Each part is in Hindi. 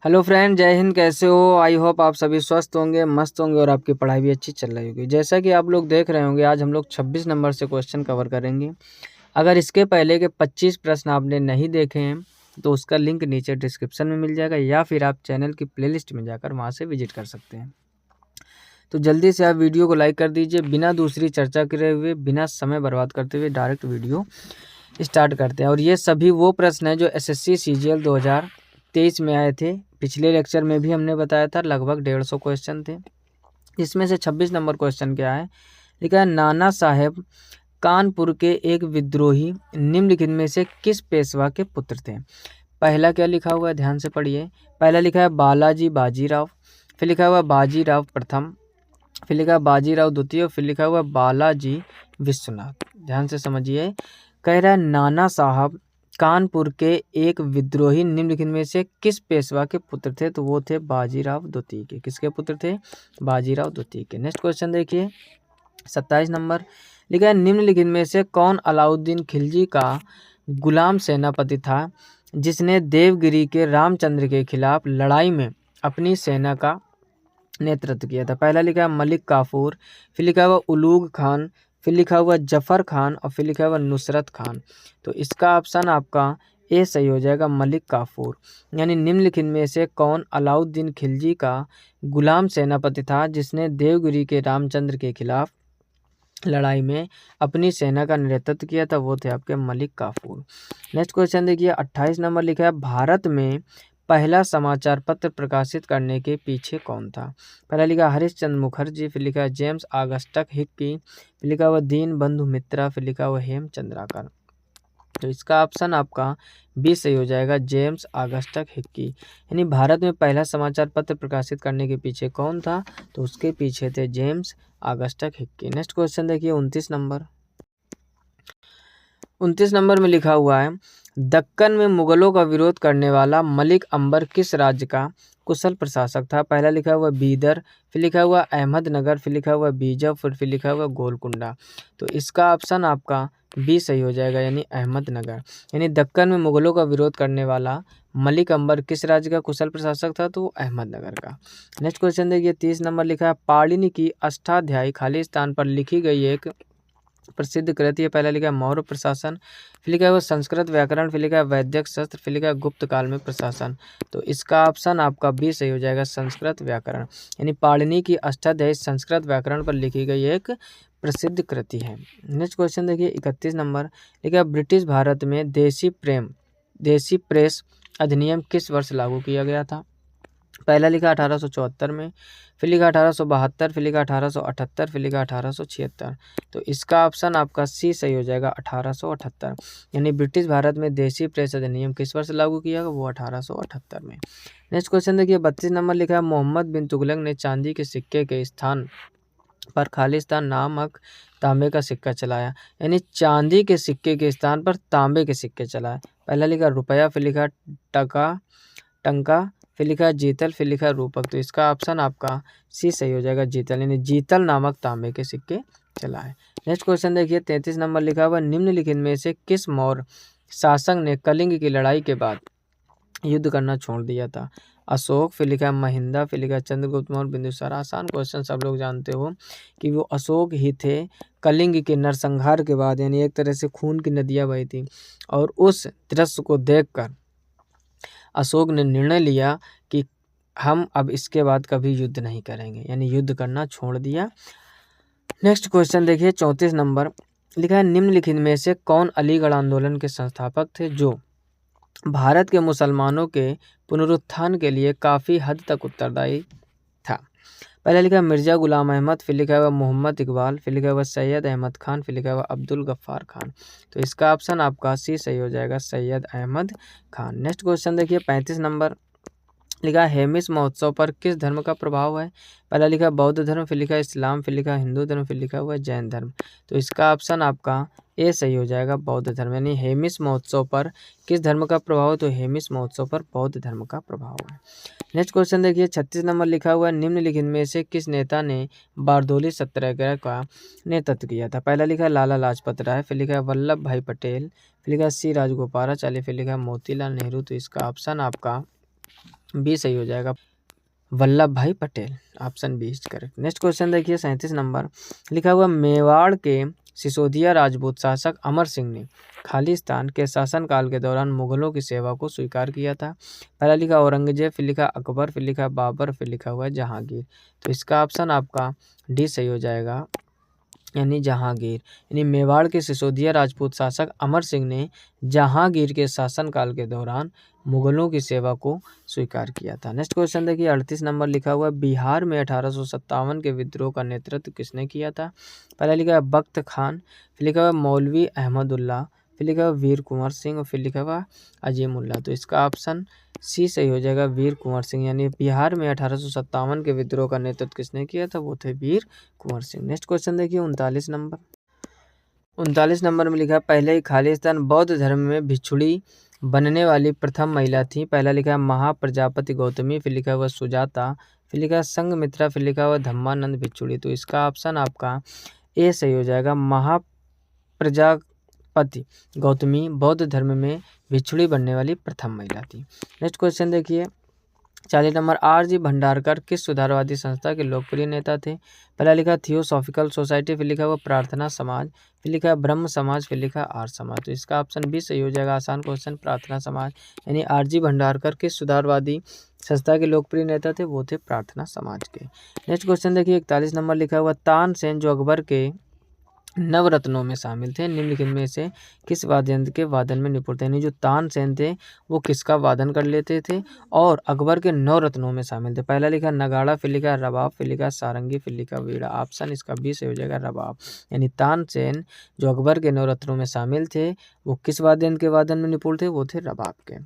हेलो फ्रेंड, जय हिंद। कैसे हो? आई होप आप सभी स्वस्थ होंगे, मस्त होंगे और आपकी पढ़ाई भी अच्छी चल रही होगी। जैसा कि आप लोग देख रहे होंगे, आज हम लोग 26 नंबर से क्वेश्चन कवर करेंगे। अगर इसके पहले के 25 प्रश्न आपने नहीं देखे हैं तो उसका लिंक नीचे डिस्क्रिप्शन में मिल जाएगा, या फिर आप चैनल की प्लेलिस्ट में जाकर वहाँ से विजिट कर सकते हैं। तो जल्दी से आप वीडियो को लाइक कर दीजिए। बिना दूसरी चर्चा करे हुए, बिना समय बर्बाद करते हुए डायरेक्ट वीडियो स्टार्ट करते हैं। और ये सभी वो प्रश्न हैं जो एसएससी सीजीएल 2023 में आए थे। पिछले लेक्चर में भी हमने बताया था, लगभग 150 क्वेश्चन थे। इसमें से 26 नंबर क्वेश्चन क्या है, लिखा है नाना साहेब कानपुर के एक विद्रोही निम्नलिखित में से किस पेशवा के पुत्र थे। पहला क्या लिखा हुआ है, ध्यान से पढ़िए। पहला लिखा है बालाजी बाजीराव, फिर लिखा हुआ बाजीराव प्रथम, फिर लिखा है बाजीराव द्वितीय, फिर लिखा हुआ बालाजी विश्वनाथ। ध्यान से समझिए। कह रहा है नाना साहब कानपुर के एक विद्रोही निम्नलिखित में से किस पेशवा के पुत्र थे, तो वो थे बाजीराव द्वितीय के। किसके पुत्र थे? बाजीराव द्वितीय के। नेक्स्ट क्वेश्चन देखिए, 27 नंबर लिखा है निम्नलिखित में से कौन अलाउद्दीन खिलजी का गुलाम सेनापति था जिसने देवगिरी के रामचंद्र के खिलाफ लड़ाई में अपनी सेना का नेतृत्व किया था। पहला लिखा है मलिक काफूर, फिर लिखा हुआ उलूग खान, फिर लिखा हुआ जफर खान और फिर लिखा हुआ नुसरत खान। तो इसका ऑप्शन आपका ए सही हो जाएगा, मलिक काफूर। यानी निम्नलिखित में से कौन अलाउद्दीन खिलजी का गुलाम सेनापति था जिसने देवगिरी के रामचंद्र के खिलाफ लड़ाई में अपनी सेना का नेतृत्व किया था, वो थे आपके मलिक काफूर। नेक्स्ट क्वेश्चन देखिए, 28 नंबर लिखा है भारत में पहला समाचार पत्र प्रकाशित करने के पीछे कौन था। पहला लिखा हरिश्चंद्र मुखर्जी, फिर लिखा जेम्स ऑगस्टस हिक्की, फिर लिखा हुआ दीन बंधु मित्रा, फिर लिखा हुआ हेमचंद्राकर। तो इसका ऑप्शन आपका बी सही हो जाएगा, जेम्स ऑगस्टस हिक्की। यानी भारत में पहला समाचार पत्र प्रकाशित करने के पीछे कौन था, तो उसके पीछे थे James Augustus Hickey. Next question देखिए, 29 नंबर। 29 नंबर में लिखा हुआ है दक्कन में मुगलों का विरोध करने वाला मलिक अंबर किस राज्य का कुशल प्रशासक था। पहला लिखा हुआ बीदर, फिर लिखा हुआ अहमदनगर, फिर लिखा हुआ बीजापुर, फिर लिखा हुआ गोलकुंडा। तो इसका ऑप्शन आपका बी सही हो जाएगा, यानी अहमदनगर। यानी दक्कन में मुगलों का विरोध करने वाला मलिक अंबर किस राज्य का कुशल प्रशासक था, तो अहमदनगर का। नेक्स्ट क्वेश्चन देखिए, 30 नंबर लिखा है पाणिनि की अष्टाध्यायी खाली स्थान पर लिखी गई एक प्रसिद्ध कृति है। पहला लिखा है मौर्य प्रशासन, फिर लिखा है वो संस्कृत व्याकरण, फिर लिखा है वैदिक शस्त्र, फिर लिखा है गुप्त काल में प्रशासन। तो इसका ऑप्शन आपका बी सही हो जाएगा, संस्कृत व्याकरण। यानी पाणिनि की अष्टाध्यायी संस्कृत व्याकरण पर लिखी गई एक प्रसिद्ध कृति है। नेक्स्ट क्वेश्चन देखिए, 31 नंबर लिखा है ब्रिटिश भारत में देसी प्रेस अधिनियम किस वर्ष लागू किया गया था। पहला लिखा 1874 में, फिर लिखा 1872, फिर लिखा 1878, फिर लिखा 1876। तो इसका ऑप्शन आपका सी सही हो जाएगा, 1878। यानी ब्रिटिश भारत में देसी प्रेस अधिनियम किस वर्ष लागू किया गया, वो 1878 में। नेक्स्ट क्वेश्चन देखिए, 32 नंबर लिखा है मोहम्मद बिन तुगलक ने चांदी के सिक्के के स्थान पर खालिस्तान नामक तांबे का सिक्का चलाया। यानी चांदी के सिक्के के स्थान पर तांबे के सिक्के चलाए। पहला लिखा रुपया, फिर लिखा टंका, फिर लिखा है जीतल, फिर लिखा है रूपक। तो इसका ऑप्शन आपका सी सही हो जाएगा, जीतल। यानी जीतल नामक तांबे के सिक्के चलाए। नेक्स्ट क्वेश्चन देखिए, 33 नंबर लिखा हुआ निम्नलिखित में से किस मौर्य शासक ने कलिंग की लड़ाई के बाद युद्ध करना छोड़ दिया था। अशोक, फिर लिखा है महिंदा, फिर लिखा है चंद्रगुप्त मौर्य, बिंदुसार। आसान क्वेश्चन, सब लोग जानते हो कि वो अशोक ही थे। कलिंग के नरसंहार के बाद यानी एक तरह से खून की नदियाँ बही थी, और उस दृश्य को देखकर अशोक ने निर्णय लिया कि हम अब इसके बाद कभी युद्ध नहीं करेंगे, यानी युद्ध करना छोड़ दिया। नेक्स्ट क्वेश्चन देखिए, 34 नंबर लिखा है निम्नलिखित में से कौन अलीगढ़ आंदोलन के संस्थापक थे जो भारत के मुसलमानों के पुनरुत्थान के लिए काफ़ी हद तक उत्तरदायी था। पहला लिखा है मिर्ज़ा गुलाम अहमद, फिर लिखा हुआ मोहम्मद इकबाल, फिर लिखा हुआ सैयद अहमद खान, फिर लिखा हुआ अब्दुल गफ्फार खान। तो इसका ऑप्शन आपका सी सही हो जाएगा, सैयद अहमद खान। नेक्स्ट क्वेश्चन देखिए, 35 नंबर लिखा हेमिस महोत्सव पर किस धर्म का प्रभाव है। पहला लिखा बौद्ध धर्म, फिर लिखा इस्लाम, फिर लिखा हिंदू धर्म, फिर लिखा हुआ जैन धर्म। तो इसका ऑप्शन आपका ए सही हो जाएगा, बौद्ध धर्म। यानी हेमिस महोत्सव पर किस धर्म का प्रभाव है, तो हेमिस महोत्सव पर बौद्ध धर्म का प्रभाव है। नेक्स्ट क्वेश्चन देखिए, 36 नंबर लिखा हुआ है निम्नलिखित में से किस नेता ने बारदोली सत्याग्रह का नेतृत्व किया था। पहला लिखा लाला लाजपत राय, फिर लिखा वल्लभ भाई पटेल, फिर लिखा सी राजगोपालाचारी, फिर लिखा मोतीलाल नेहरू। तो इसका ऑप्शन आपका बी सही हो जाएगा, Vallabhbhai Patel, option B is correct. Next question देखिए 37 नंबर, लिखा हुआ मेवाड़ के सिसोदिया राजपूत शासक अमर सिंह ने खालिस्तान के शासनकाल के दौरान मुगलों की सेवा को स्वीकार किया था। पहला लिखा औरंगजेब, फिर लिखा अकबर, फिर लिखा बाबर, फिर लिखा हुआ जहांगीर। तो इसका ऑप्शन आपका डी सही हो जाएगा, यानी जहांगीर। यानी मेवाड़ के सिसोदिया राजपूत शासक अमर सिंह ने जहांगीर के शासनकाल के दौरान मुगलों की सेवा को स्वीकार किया था। नेक्स्ट क्वेश्चन देखिए 38 नंबर, लिखा हुआ बिहार में 1857 के विद्रोह का नेतृत्व किसने किया था। पहला लिखा है बख्त खान, फिर लिखा हुआ मौलवी अहमदुल्ला, फिर लिखा हुआ वीर कुंवर सिंह और फिर लिखा हुआ अजीमुल्ला। तो इसका ऑप्शन सी सही हो जाएगा, वीर कुंवर सिंह। यानी बिहार में 1857 के विद्रोह का नेतृत्व किसने किया था, वो थे वीर कुंवर सिंह। नेक्स्ट क्वेश्चन देखिए 39 नंबर, 39 नंबर में लिखा पहले ही खालिस्तान बौद्ध धर्म में भिक्षुणी बनने वाली प्रथम महिला थी। पहला लिखा है महाप्रजापति गौतमी, फिर लिखा हुआ सुजाता, फिर लिखा है संघमित्रा, फिर लिखा हुआ धम्मानंद भिक्षुणी। तो इसका ऑप्शन आपका ए सही हो जाएगा, महाप्रजापति गौतमी बौद्ध धर्म में भिक्षुणी बनने वाली प्रथम महिला थी। नेक्स्ट क्वेश्चन देखिए 40 नंबर, आर.जी. भंडारकर किस सुधारवादी संस्था के लोकप्रिय नेता थे। पहला लिखा थियोसॉफिकल सोसाइटी, फिर लिखा हुआ प्रार्थना समाज, फिर लिखा है ब्रह्म समाज, फिर लिखा आर्य समाज। तो इसका ऑप्शन बी सही हो जाएगा, आसान क्वेश्चन, प्रार्थना समाज। यानी आर.जी. भंडारकर किस सुधारवादी संस्था के लोकप्रिय नेता थे, वो थे प्रार्थना समाज के। नेक्स्ट क्वेश्चन देखिए 41 नंबर, लिखा हुआ तानसेन जो अकबर के नवरत्नों में शामिल थे, निम्नलिखित में से किस वाद्य यंत्र के वादन में निपुण थे। यानी जो तानसेन थे वो किसका वादन कर लेते थे और अकबर के नवरत्नों में शामिल थे। पहला लिखा नगाड़ा, फिर लिखा रबाब, फिर लिखा सारंगी, फिर लिखा वीणा। ऑप्शन इसका बी से हो जाएगा रबाब। यानी तानसेन जो अकबर के नवरत्नों में शामिल थे वो किस वाद्य यंत्र के वादन में निपुण थे, वो थे रबाब के।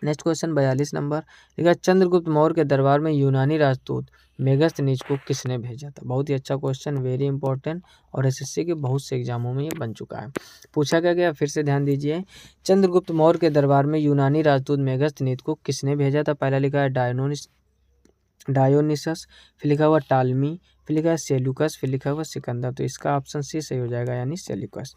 नेक्स्ट क्वेश्चन 42 नंबर, लिखा चंद्रगुप्त मौर्य के दरबार में यूनानी राजदूत मेगस्थनीज को किसने भेजा था। बहुत ही अच्छा क्वेश्चन, वेरी इंपॉर्टेंट, और एसएससी के बहुत से एग्जामों में ये बन चुका है। पूछा क्या गया, फिर से ध्यान दीजिए। चंद्रगुप्त मौर्य के दरबार में यूनानी राजदूत मेगस्थनीज को किसने भेजा था। पहला लिखा है डायोनिसस, फिर लिखा हुआ टालमी, फिर लिखा है सेल्यूकस, फिर लिखा हुआ सिकंदर। तो इसका ऑप्शन सी सही हो जाएगा, यानी सेल्यूकस।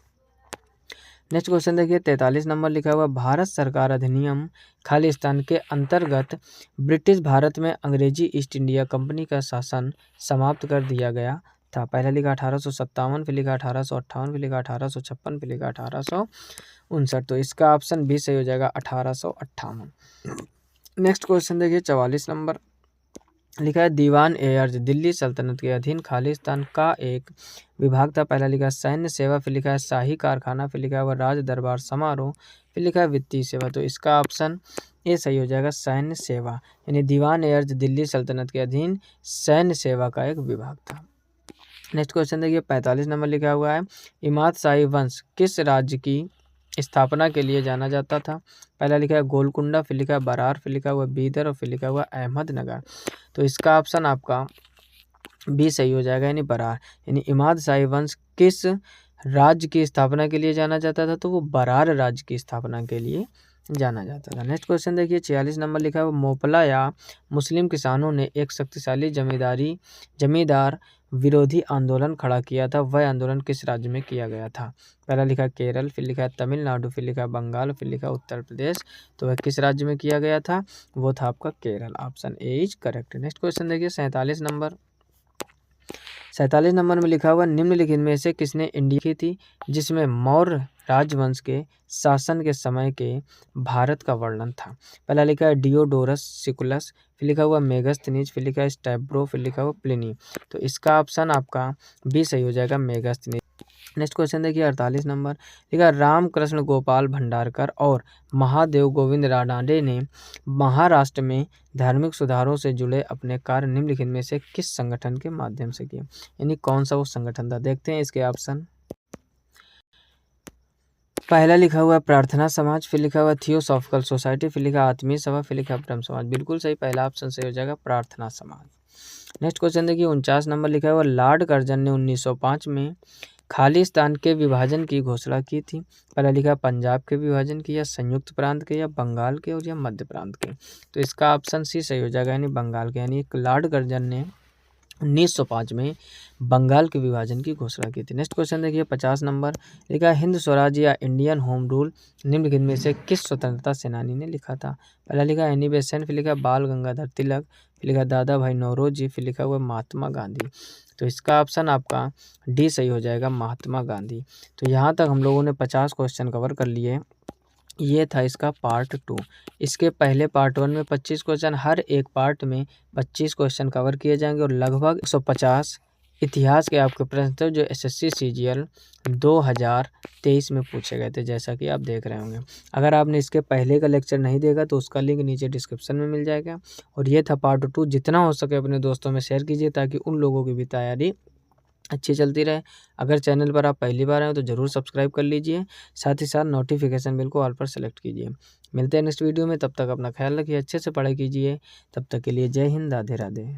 नेक्स्ट क्वेश्चन देखिए 43 नंबर, लिखा हुआ भारत सरकार अधिनियम खालिस्तान के अंतर्गत ब्रिटिश भारत में अंग्रेजी ईस्ट इंडिया कंपनी का शासन समाप्त कर दिया गया था। पहला लिखा 1857, फिर लिखा 1858, फिर लिखा 1856, फिर लिखा 1859। तो इसका ऑप्शन बी सही हो जाएगा, 1858। नेक्स्ट क्वेश्चन देखिए 44 नंबर, लिखा है दीवान ए अर्ज दिल्ली सल्तनत के अधीन खालिस्तान का एक विभाग था। पहला लिखा है सैन्य सेवा, फिर लिखा है शाही कारखाना, फिर लिखा हुआ राज दरबार समारोह, फिर लिखा है वित्तीय सेवा। तो इसका ऑप्शन ए सही हो जाएगा, सैन्य सेवा। यानी दीवान ए अर्ज दिल्ली सल्तनत के अधीन सैन्य सेवा का एक विभाग था। नेक्स्ट क्वेश्चन देखिए 45 नंबर, लिखा हुआ है इमाद शाही वंश किस राज्य की स्थापना के लिए जाना जाता था। पहला लिखा है गोलकुंडा, फिर लिखा है बरार, फिर लिखा हुआ बीदर और फिर लिखा हुआ अहमदनगर। तो इसका ऑप्शन आपका बी सही हो जाएगा, यानी बरार। यानी इमाद शाही वंश किस राज्य की स्थापना के लिए जाना जाता था, तो वो बरार राज्य की स्थापना के लिए जाना जाता था। नेक्स्ट क्वेश्चन देखिए 46 नंबर, लिखा है मोपला या मुस्लिम किसानों ने एक शक्तिशाली जमींदार विरोधी आंदोलन खड़ा किया था। वह आंदोलन किस राज्य में किया गया था। पहला लिखा केरल, फिर लिखा तमिलनाडु, फिर लिखा बंगाल, फिर लिखा उत्तर प्रदेश। तो वह किस राज्य में किया गया था, वो था आपका Kerala. Option A is correct. Next question देखिए 47 नंबर, 47 नंबर में लिखा हुआ निम्नलिखित में से किसने इंडिया की थी, जिसमें मौर्य राजवंश के शासन के समय के भारत का वर्णन था। पहला लिखा है डियोडोरस सिकुलस, फिर लिखा हुआ मेगस्थनीज, फिर लिखा है स्टैब्रो, फिर लिखा हुआ प्लिनी। तो इसका ऑप्शन आपका बी सही हो जाएगा, मेगस्थनीज। नेक्स्ट क्वेश्चन देखिए 48 नंबर, लिखा रामकृष्ण गोपाल भंडारकर और महादेव गोविंद रानाडे ने महाराष्ट्र में धार्मिक सुधारों से जुड़े अपने कार्य निम्नलिखित में से किस संगठन के माध्यम से किए। यानी कौन सा वो संगठन था, देखते हैं इसके ऑप्शन। पहला लिखा हुआ प्रार्थना समाज, फिर लिखा हुआ थियोसॉफिकल सोसाइटी, फिर लिखा आत्मीय सभा, फिर लिखा ब्रह्म समाज। बिल्कुल सही, पहला ऑप्शन सही हो जाएगा, प्रार्थना समाज। नेक्स्ट क्वेश्चन देखिए 49 नंबर, लिखा हुआ लॉर्ड कर्जन ने 1905 में खालिस्तान के विभाजन की घोषणा की थी। पहला लिखा पंजाब के विभाजन की, या संयुक्त प्रांत के, या बंगाल के, और या मध्य प्रांत के। तो इसका ऑप्शन सी सही हो जाएगा, यानी बंगाल के। यानी लॉर्ड कर्जन ने 1905 में बंगाल के विभाजन की घोषणा की थी। नेक्स्ट क्वेश्चन देखिए 50 नंबर, लिखा है हिंद स्वराज या इंडियन होम रूल निम्नलिखित में से किस स्वतंत्रता सेनानी ने लिखा था। पहला लिखा है एनी बेसेंट, फिर लिखा है बाल गंगाधर तिलक, फिर लिखा है दादा भाई नौरोजी, फिर लिखा हुआ महात्मा गांधी। तो इसका ऑप्शन आपका डी सही हो जाएगा, महात्मा गांधी। तो यहाँ तक हम लोगों ने 50 क्वेश्चन कवर कर लिए। ये था इसका पार्ट 2। इसके पहले पार्ट 1 में 25 क्वेश्चन, हर एक पार्ट में 25 क्वेश्चन कवर किए जाएंगे और लगभग 150 इतिहास के आपके प्रश्न थे जो एसएससी सीजीएल 2023 में पूछे गए थे, जैसा कि आप देख रहे होंगे। अगर आपने इसके पहले का लेक्चर नहीं देखा तो उसका लिंक नीचे डिस्क्रिप्शन में मिल जाएगा। और ये था पार्ट 2। जितना हो सके अपने दोस्तों में शेयर कीजिए ताकि उन लोगों की भी तैयारी अच्छी चलती रहे। अगर चैनल पर आप पहली बार आए हो तो ज़रूर सब्सक्राइब कर लीजिए, साथ ही साथ नोटिफिकेशन बिल को ऑल पर सेलेक्ट कीजिए। मिलते हैं नेक्स्ट वीडियो में, तब तक अपना ख्याल रखिए, अच्छे से पढ़ाई कीजिए। तब तक के लिए जय हिंद, राधे राधे।